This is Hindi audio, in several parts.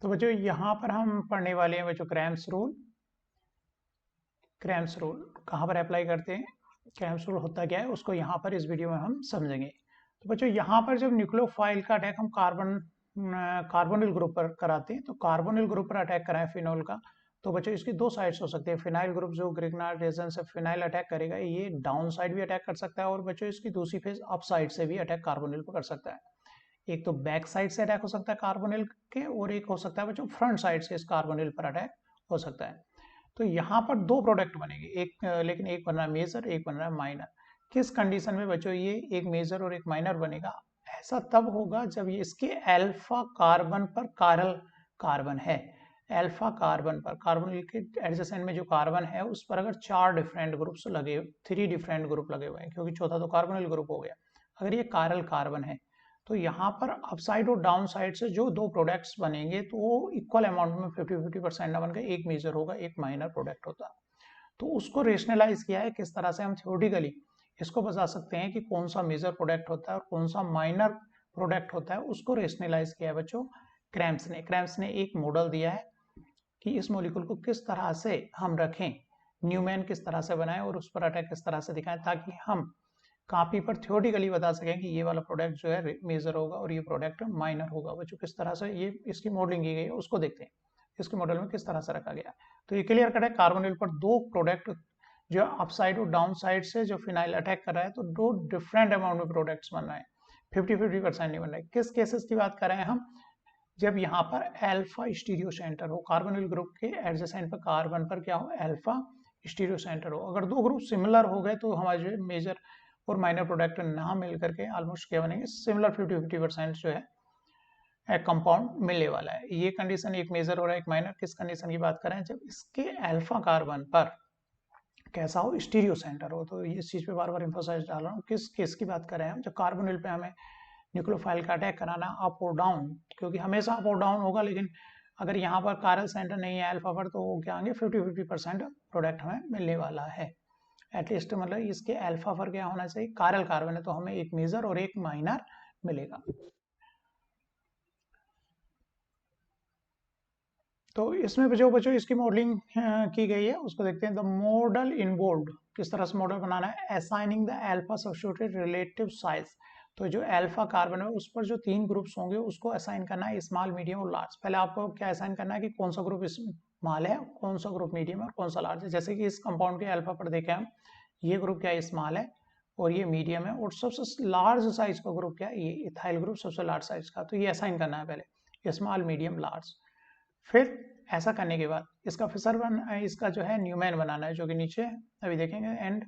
तो बच्चों यहाँ पर हम पढ़ने वाले हैं बच्चों क्रैम्स रूल। क्रैम्स रूल कहाँ पर अप्लाई करते हैं, क्रैम्स रूल होता क्या है, उसको यहाँ पर इस वीडियो में हम समझेंगे। तो बच्चों यहाँ पर जब न्यूक्लियोफाइल का अटैक हम कार्बोनिल ग्रुप पर कराते हैं, तो कार्बोनिल ग्रुप पर अटैक कराएं फिनोल का, तो बच्चों इसकी दो साइड्स हो सकते हैं। फिनाइल ग्रुप जो ग्रिग्नार्ड रीजन से फिनाइल अटैक करेगा, ये डाउन साइड भी अटैक कर सकता है, और बच्चों इसकी दूसरी फेज अप साइड से भी अटैक कार्बोनिल पर कर सकता है। एक तो बैक साइड से अटैक हो सकता है कार्बोनिल के, और एक हो सकता है बच्चों फ्रंट साइड से इस कार्बोनिल पर अटैक हो सकता है। तो यहाँ पर दो प्रोडक्ट बनेंगे, लेकिन एक बन रहा है मेजर, एक बन रहा है माइनर। किस कंडीशन में बच्चों ये एक मेजर और एक माइनर बनेगा? ऐसा तब होगा जब ये इसके अल्फा कार्बन पर कारल कार्बन है। अल्फा कार्बन पर, कार्बोनिल के एडजेसेंट में जो कार्बन है उस पर अगर चार डिफरेंट ग्रुप्स लगे, थ्री डिफरेंट ग्रुप लगे हुए हैं, क्योंकि चौथा तो कार्बोनिल ग्रुप हो गया। अगर ये कारल कार्बन है तो यहाँ पर अपसाइड और डाउन साइड से जो दो प्रोडक्ट्स बनेंगे तो वो इक्वल अमाउंट में 50-50% ना बनकर एक मेजर होगा, एक माइनर प्रोडक्ट होता। तो उसको रेशनलाइज किया है किस तरह से, हम थ्योरेटिकली इसको बता सकते हैं कि कौन सा मेजर प्रोडक्ट होता है और कौन सा माइनर प्रोडक्ट होता है। उसको रेशनलाइज किया है बच्चों क्रैम्स ने एक मॉडल दिया है कि इस मॉलिक्यूल को किस तरह से हम रखें, न्यूमैन किस तरह से बनाएं और उस पर अटैक किस तरह से दिखाएं, ताकि हम कॉपी पर थ्योरेटिकली बता सकें कि ये वाला प्रोडक्ट जो है मेजर होगा और ये प्रोडक्ट माइनर होगा। बच्चों किस तरह से ये इसकी मॉडलिंग की गई है उसको देखते हैं, इसके मॉडल में किस तरह से रखा गया। तो ये क्लियर कट है, कार्बोनिल पर दो प्रोडक्ट जो अपसाइड और डाउन साइड से जो फिनाइल अटैक कर रहा है, तो दो डिफरेंट अमाउंट में प्रोडक्ट्स बन रहे हैं, 50-50% नहीं बन रहे। किस केसेस की बात कर रहे हैं हम? जब यहाँ पर अल्फा स्टीरियो सेंटर हो, कार्बोनिल ग्रुप के एडजेसेंट पर कार्बन पर क्या हो, अल्फा स्टीरियो सेंटर हो। अगर दो ग्रुप सिमिलर हो गए तो हमारे जो मेजर और माइनर प्रोडक्ट ना मिल करके ऑलमोस्ट क्या बनेंगे, सिमिलर 50-50% जो है कंपाउंड मिलने वाला है। ये कंडीशन एक मेजर हो रहा है एक माइनर। किस कंडीशन की बात करें? जब इसके अल्फा कार्बन पर कैसा हो, स्टीरियो सेंटर हो। तो इस चीज पे बार बार इंफोसाइज डाल रहा हूँ, किस केस की बात कर रहे हैं हम? जब कार्बोनिल पे हमें न्यूक्लियोफाइल का अटैक कराना अप और डाउन, क्योंकि हमेशा अप और डाउन होगा, लेकिन अगर यहाँ पर कारल सेंटर नहीं है अल्फा पर, तो क्या आएंगे, 50-50% प्रोडक्ट हमें मिलने वाला है। एटलीस्ट मतलब इसके अल्फा पर क्या होना चाहिए, कारल कार्बन है, तो हमें एक मेजर और एक माइनर मिलेगा। तो इसमें जो बच्चों इसकी मॉडलिंग की गई है उसको देखते हैं। द मॉडल इन्वॉल्व्ड, किस तरह से मॉडल बनाना है, assigning the alpha substituted relative size. तो जो अल्फा कार्बन है उस पर जो तीन ग्रुप्स होंगे उसको असाइन करना है, स्मॉल मीडियम और लार्ज। पहले आपको क्या असाइन करना है कि कौन सा ग्रुप स्मॉल है, कौन सा ग्रुप मीडियम है और कौन सा लार्ज है। जैसे कि इस कंपाउंड के अल्फा पर देखें हम, ये ग्रुप क्या है, स्मॉल है और ये मीडियम है, और सबसे लार्ज साइज का ग्रुप क्या है, ये इथाइल ग्रुप सबसे लार्ज साइज का। तो ये असाइन करना है पहले, स्मॉल मीडियम लार्ज। फिर ऐसा करने के बाद इसका जो है न्यूमैन बनाना है, जो कि नीचे अभी देखेंगे एंड।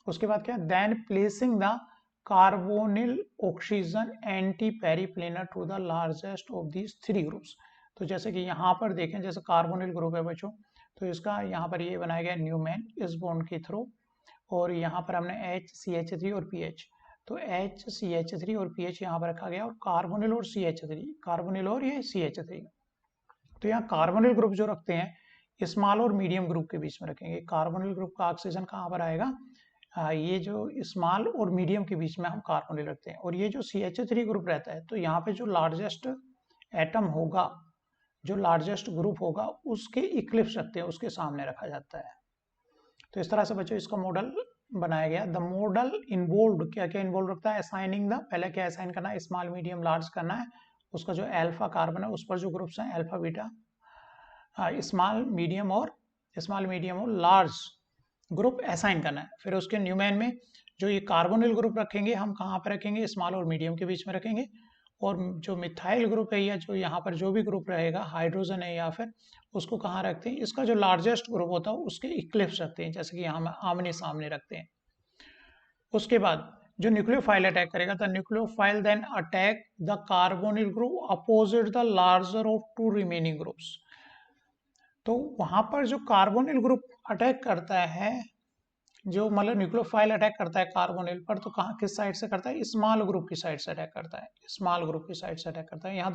उसके बाद क्या, then placing the carbonyl oxygen antiperiplanar to the largest of these three groups. तो जैसे कि यहाँ पर देखें, जैसे कार्बोनिल ग्रुप है बच्चों, तो इसका यहाँ पर ये बनाया गया न्यूमैन इस बॉन्ड के थ्रू, और यहाँ पर हमने HCH3 और PH, तो HCH3 और PH यहाँ पर रखा गया, और कार्बोनिल और CH3, कार्बोनिल और ये CH3। तो यहाँ कार्बोनिल ग्रुप जो रखते हैं स्मॉल और मीडियम ग्रुप के बीच में रखेंगे। कार्बोनिल ग्रुप का ऑक्सीजन कहाँ पर आएगा, ये जो स्मॉल और मीडियम के बीच में हम कार्बोनिल रखते हैं। और ये जो CH3 ग्रुप रहता है, तो यहाँ पे जो लार्जेस्ट एटम होगा, जो लार्जेस्ट ग्रुप होगा, उसके इक्लिप्स रखते हैं, उसके सामने रखा जाता है। तो इस तरह से बच्चों इसका मॉडल बनाया गया। द मॉडल इन्वॉल्व क्या क्या इन्वॉल्व रखता है, असाइनिंग द, पहले क्या असाइन करना है, स्मॉल मीडियम लार्ज करना है। उसका जो अल्फा कार्बन है उस पर जो ग्रुप्स हैं अल्फा बीटा, स्मॉल मीडियम और लार्ज ग्रुप असाइन करना है। फिर उसके न्यूमैन में जो ये कार्बोनिल ग्रुप रखेंगे हम कहाँ पर रखेंगे, स्मॉल और मीडियम के बीच में रखेंगे। और जो मिथाइल ग्रुप है या जो यहाँ पर जो भी ग्रुप रहेगा, हाइड्रोजन है या फिर, उसको कहाँ रखते हैं, इसका जो लार्जेस्ट ग्रुप होता है उसके इक्लिप्स रखते हैं, जैसे कि यहाँ आमने सामने रखते हैं। उसके बाद जो न्यूक्लियोफाइल अटैक करेगा, the nucleophile then attack the carbonyl group opposite the larger of two remaining groups. तो वहां पर जो कार्बोनिल ग्रुप अटैक करता है, जो मतलब न्यूक्लियोफाइल अटैक करता है कार्बोनिल पर, तो कहाँ किस साइड से करता है, स्मॉल ग्रुप की साइड से अटैक करता है, स्मॉल ग्रुप की साइड से अटैक करता है। यहाँ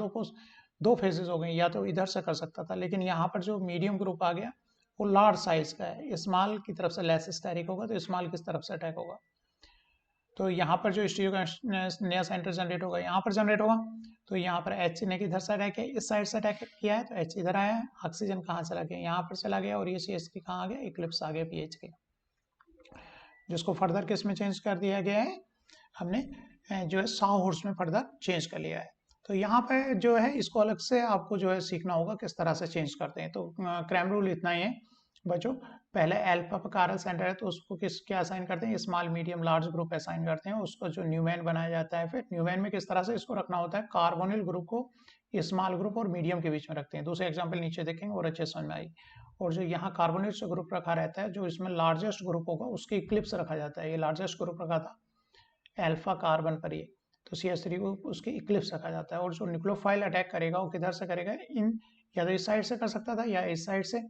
दो फेजेस हो गए, या तो इधर से कर सकता था, लेकिन यहाँ पर जो मीडियम ग्रुप आ गया वो लार्ज साइज का है, स्मॉल की तरफ से लेस स्टेरिक होगा, तो स्मॉल किस तरफ से अटैक होगा। तो यहाँ पर जो स्टीरियो का नया सेंटर जनरेट होगा यहाँ पर जनरेट होगा। तो यहाँ पर H ने किधर से अटैक किया, इस साइड से अटैक किया है, तो H इधर आया है, ऑक्सीजन कहाँ चला गया, यहाँ पर चला गया, और ये CH3 कहाँ आ गया, इक्लिप्स आ गया पीएच के, जिसको फर्दर किस में चेंज कर दिया गया है, हमने जो है साहॉर्स में फर्दर चेंज कर लिया है। तो यहाँ पे जो है इसको अलग से आपको जो है सीखना होगा किस तरह से चेंज करते हैं। तो क्रैम रूल इतना ही है बच्चों, पहले अल्फा पर कार्बन सेंटर है तो उसको क्या असाइन करते हैं, small medium large group assign करते हैं, उसको जो न्यूमैन बनाया जाता है। फिर न्यूमैन में किस तरह से इसको रखना होता है, कार्बोनिल ग्रुप को स्मॉल ग्रुप और मीडियम के बीच में रखते हैं। दूसरे एग्जाम्पल नीचे देखेंगे और अच्छे समझ में आई। और जो यहाँ कार्बोनिल से ग्रुप रखा रहता है, जो इसमें लार्जेस्ट ग्रुप होगा उसके इक्लिप्स रखा जाता है। ये लार्जेस्ट ग्रुप रखा था अल्फा कार्बन पर, ये तो CH3 को उसके इक्लिप्स रखा जाता है। और जो न्यूक्लियोफाइल अटैक करेगा वो किधर से करेगा, इन या तो इस साइड से कर सकता था या इस साइड से,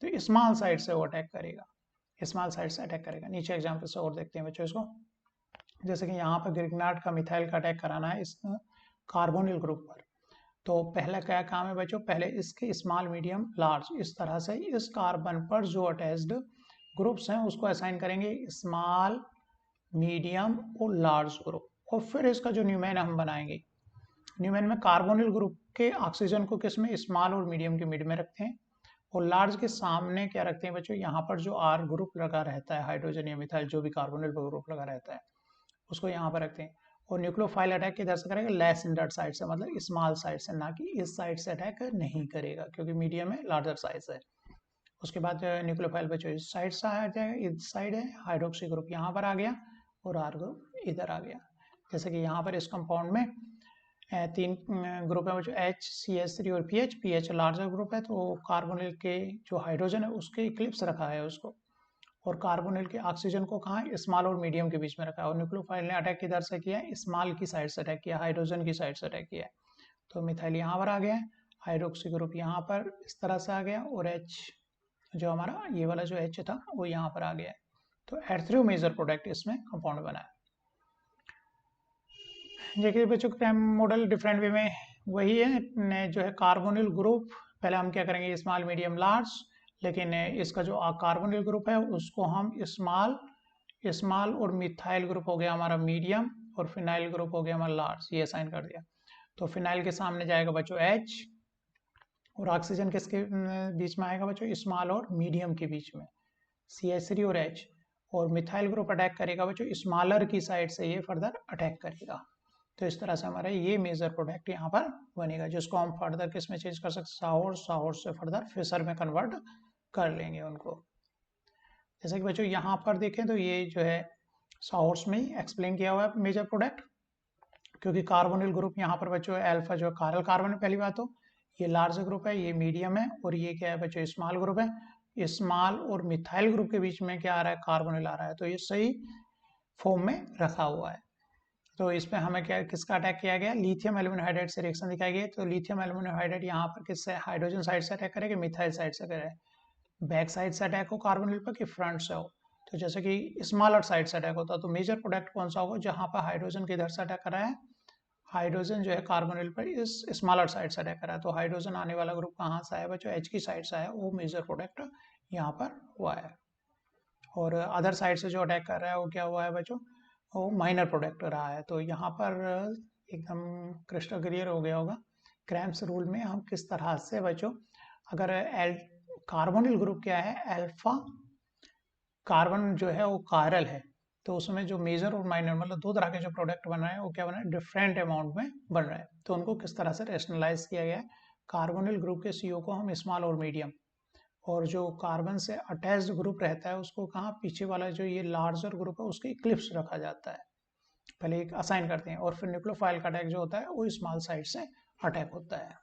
तो स्मॉल साइड से वो अटैक करेगा, स्मॉल साइड से अटैक करेगा। नीचे एग्जाम्पल से और देखते हैं बच्चों इसको, जैसे कि यहाँ पर ग्रिग्नार्ड का मिथाइल का अटैक कराना है इस कार्बोनिल ग्रुप पर। तो पहला क्या काम है बच्चों, पहले इसके स्मॉल मीडियम लार्ज इस तरह से इस कार्बन पर जो अटैच्ड ग्रुप्स हैं उसको असाइन करेंगे स्मॉल मीडियम और लार्ज ग्रुप। और फिर इसका जो न्यूमैन हम बनाएंगे, न्यूमैन में कार्बोनिल ग्रुप के ऑक्सीजन को किस में, स्मॉल और मीडियम के मिड में रखते हैं, और लार्ज के सामने क्या रखते हैं बच्चों, यहाँ पर जो R ग्रुप लगा रहता है, हाइड्रोजन या मिथाइल जो भी कार्बोनिल ग्रुप लगा रहता है उसको यहाँ पर रखते हैं। और न्यूक्लियोफाइल अटैक किधर से करेगा, लेस इंडर्ट साइड से, मतलब स्मॉल साइड से, ना कि इस साइड से अटैक नहीं करेगा क्योंकि मीडियम है, लार्जर साइज है। उसके बाद न्यूक्लियोफाइल बच्चों इस साइड से आ जाएगा, इस साइड है, हाइड्रोक्सी ग्रुप यहाँ पर आ गया और R ग्रुप इधर आ गया। जैसे कि यहाँ पर इस कंपाउंड में 3 ग्रुप है बच्चों, HCH3 और PH लार्जर ग्रुप है, तो कार्बोनिल के जो हाइड्रोजन है उसके इक्लिप्स रखा है उसको, और कार्बोनिल के ऑक्सीजन को कहाँ, स्मॉल और मीडियम के बीच में रखा है। और न्यूक्लियोफाइल ने अटैक किधर से किया है, स्मॉल की साइड से अटैक किया, हाइड्रोजन की साइड से अटैक किया है। तो मिथाइल यहाँ पर आ गया है, हाइड्रोक्सी ग्रुप यहाँ पर इस तरह से आ गया, और H जो हमारा ये वाला जो H था वो यहाँ पर आ गया है। तो एर्थ्रियो मेजर प्रोडक्ट इसमें कंपाउंड बना है। देखिए बच्चों क्रैम मॉडल डिफरेंट वे में वही है, जो है कार्बोनिल ग्रुप पहले हम क्या करेंगे, स्मॉल मीडियम लार्ज, लेकिन इसका जो कार्बोनिल ग्रुप है उसको हम स्मॉल और मिथाइल ग्रुप हो गया हमारा मीडियम, और फिनाइल ग्रुप हो गया हमारा लार्ज, ये असाइन कर दिया। तो फिनाइल के सामने जाएगा बच्चों H, और ऑक्सीजन किसके बीच में आएगा बच्चों, स्मॉल और मीडियम के बीच में CH3 और H। और मिथाइल ग्रुप अटैक करेगा बच्चों स्मॉलर की साइड से, ये फर्दर अटैक करेगा। तो इस तरह से हमारा ये मेजर प्रोडक्ट यहाँ पर बनेगा, जिसको हम फर्दर किस में चेंज कर सकते हैं, साहॉर्स से फर्दर फिशर में कन्वर्ट कर लेंगे उनको। जैसे कि बच्चों यहाँ पर देखें तो ये जो है साहॉर्स में ही एक्सप्लेन किया हुआ है मेजर प्रोडक्ट, क्योंकि कार्बोनिल ग्रुप यहाँ पर बच्चों अल्फा जो कारल कार्बन है, पहली बात तो ये लार्ज ग्रुप है, ये मीडियम है, और ये क्या है बच्चों स्मॉल ग्रुप है। स्मॉल और मिथाइल ग्रुप के बीच में क्या आ रहा है, कार्बोनिल आ रहा है, तो ये सही फॉर्म में रखा हुआ है। तो इसमें हमें क्या किसका अटैक किया गया, लिथियम एल्यूमिनियम हाइड्राइड से रिएक्शन दिखाई गई। तो लिथियम एल्यूमिनियम हाइड्राइड यहाँ पर किससे, हाइड्रोजन साइड से अटैक करेगा, मिथाइल साइड से करेगा, बैक साइड से अटैक हो कार्बोनिल पर कि फ्रंट से हो। तो जैसे कि स्मॉलर साइड से अटैक होता है, तो मेजर प्रोडक्ट कौन सा होगा, जहाँ पर हाइड्रोजन किधर से अटैक कर रहा है, हाइड्रोजन जो है कार्बोनिल पर इस स्मॉलर साइड से अटैक कर रहा है। तो हाइड्रोजन आने वाला ग्रुप कहाँ से आया बच्चों, H की साइड से आया, वो मेजर प्रोडक्ट यहाँ पर हुआ है। और अदर साइड से जो अटैक कर रहा है वो क्या हुआ है बच्चों, वो माइनर प्रोडक्ट रहा है। तो यहाँ पर एकदम क्रिस्टल क्लियर हो गया होगा क्रैम्स रूल में हम किस तरह से बच्चों, अगर कार्बोनिल ग्रुप क्या है, अल्फा कार्बन जो है वो कायरल है, तो उसमें जो मेजर और माइनर मतलब दो तरह के जो प्रोडक्ट बन रहे हैं वो क्या बन रहे हैं, डिफरेंट अमाउंट में बन रहे हैं। तो उनको किस तरह से रेशनलाइज किया गया है, कार्बोनिल ग्रुप के CO को हम स्मॉल और मीडियम, और जो कार्बन से अटैच्ड ग्रुप रहता है उसको कहाँ, पीछे वाला जो ये लार्जर ग्रुप है उसके इक्लिप्स रखा जाता है, पहले एक असाइन करते हैं, और फिर न्यूक्लियोफाइल का अटैक जो होता है वो स्मॉल साइड से अटैक होता है।